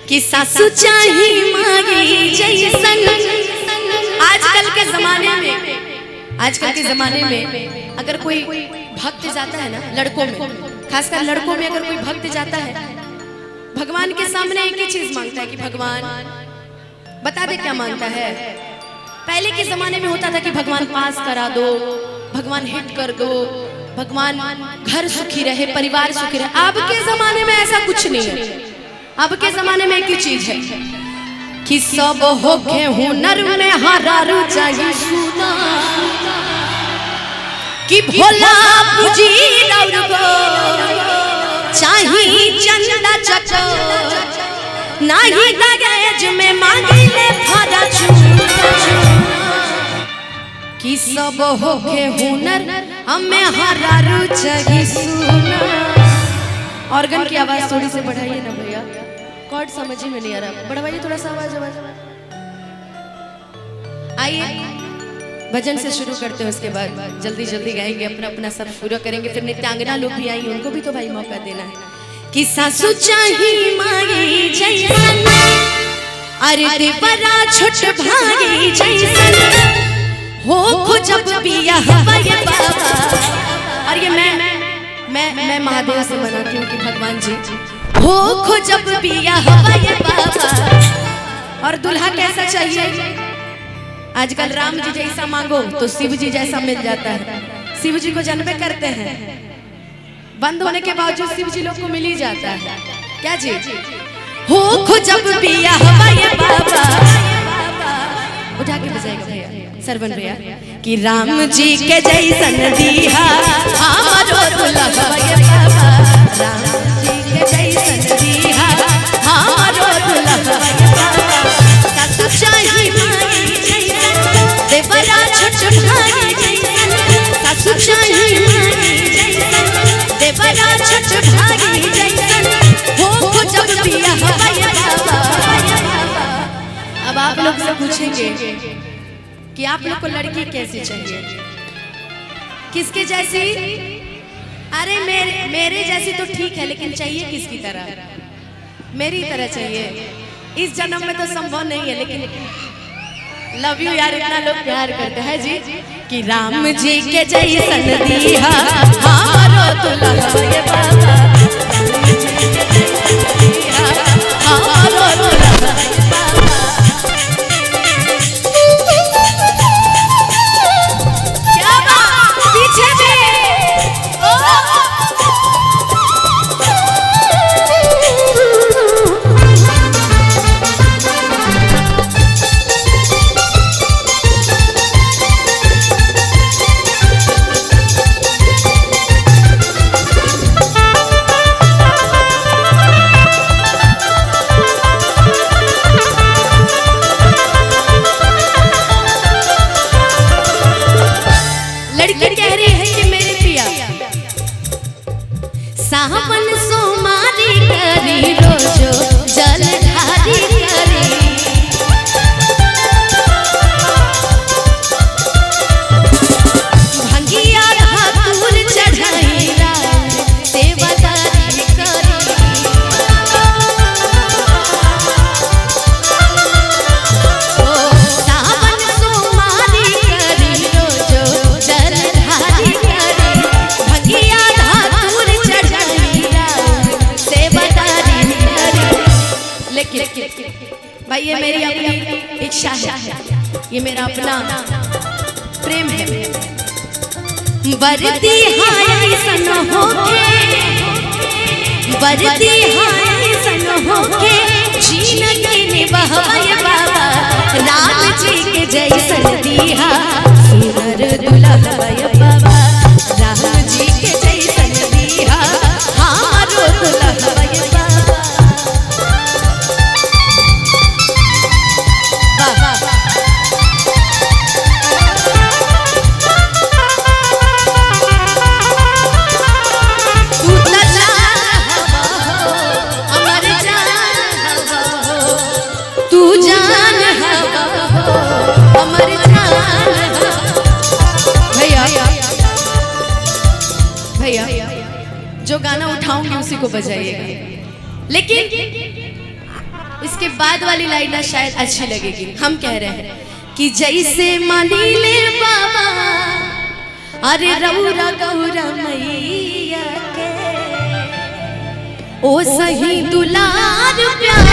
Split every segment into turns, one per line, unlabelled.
कि सासू चाही मांगी जैसन। आजकल के जमाने में अगर कोई भक्त जाता है ना, लड़कों में खासकर लड़कों में अगर कोई भक्त जाता है भगवान के सामने एक ही चीज मांगता है कि भगवान बता दे क्या मांगता है। पहले के जमाने में होता था कि भगवान पास करा दो, भगवान हिट कर दो, भगवान घर सुखी रहे, परिवार सुखी रहे। अब के जमाने में ऐसा कुछ नहीं है। अब के जमाने में एक ही चीज है कि सब होके हुनर में हरारू चाहिए सुना, कि भोला पूजी चाहिए चंदा चचो, नहीं दहेज में मांगी ले फादा कि सब होके हुनर हमें हरारू चाहिए सुना। ऑर्गन की आवाज थोड़ी सी बढ़ाइए ना भैया, कॉर्ड समझ ही में नहीं आ रहा, बढ़वाइए थोड़ा सा आवाज। आइए भजन से शुरू करते हैं, उसके बाद जल्दी जल्दी गाएंगे, अपना अपना सब पूरा करेंगे। फिर नित्यांगना लोग भी आई, उनको भी तो भाई मौका देना है कि सासू चाही मांगी जैसन, अरे देवरा छोट भागी जैसन, हो खो जब बियाह ये बाबा। और ये मैं महादेव से मनाती हूँ कि भगवान जी हो खो जब बियाह ये बाबा। और दूल्हा कैसा चाहिए? आजकल राम जी जैसा मांगो तो शिव जी जैसा मिल जाता है। शिव जी को जानबे करते हैं, बंद होने के बावजूद शिव जी लोग को मिल ही जाता है। क्या जी? हो खो जब बियाह ये बाबा। उठा के बजाएगा भैया, सरवन भैया, कि राम जी के जैसन दिया हमारो दूल्हा ये बाबा। राम जी के जैसन दिया हमारो दूल्हा ये बाबा। सासू चाही मांगी जैसन, देवरा छोट भागी जैसन, सासू चाही मांगी जैसन, देवरा छोट भागी जैसन, हो जब बियाह ये बाबा। अब आप लोग से पूछेंगे कि आप लोग को लड़की कैसी चाहिए, किसके जैसी? अरे मेरे जैसी तो ठीक है, लेकिन चाहिए किसकी तरह? मेरी तरह चाहिए। इस जन्म में तो संभव नहीं है, लेकिन लव यू यार, इतना लोग प्यार करते हैं जी। कि राम जी के जैसन दिया हमारो दूल्हा ये बाबा। हमारो दूल्हा ये बाबा। क्या बात पीछे भी सावन सोमारी करी रोजो जल ढारी करी, भंगिया ठाकुर चढ़ाई सेवादारी करी। सावन सोमारी करी रोजो जल ढारी करी, भंगिया भाई ये मेरी अपनी इच्छा है, ये मेरा अपना प्रेम है। बरती हाय सन होके, बरती हाय सन होके, जिंदगी निभाए बाबा। राम जी के जैसन दिया सुंदर दूल्हा ये बाबा। राम जी के जैसन दिया हमारो दूल्हा ये बाबा। जो गाना उठाऊंगी उसी को बजाइएगा, लेकिन इसके बाद वाली लाइन ना शायद अच्छी लगेगी। हम कह रहे हैं कि जैसे मानी ले बाबा अरे रौरा गौरा मैया के ओ सही दुलार प्यार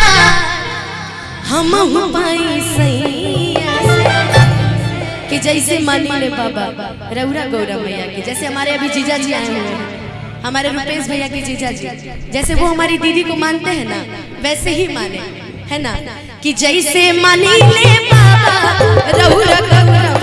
हम पाई सैया कि जैसे मानी ले बाबा रौरा गौरा मैया के। जैसे हमारे अभी जीजा जी आए हुए हैं, हमारे रुपेश भैया के जीजा जी, जैसे वो हमारी दीदी को मानते हैं ना वैसे ही माने, है ना, कि जैसे मानी ले बाबा रौरा गौरा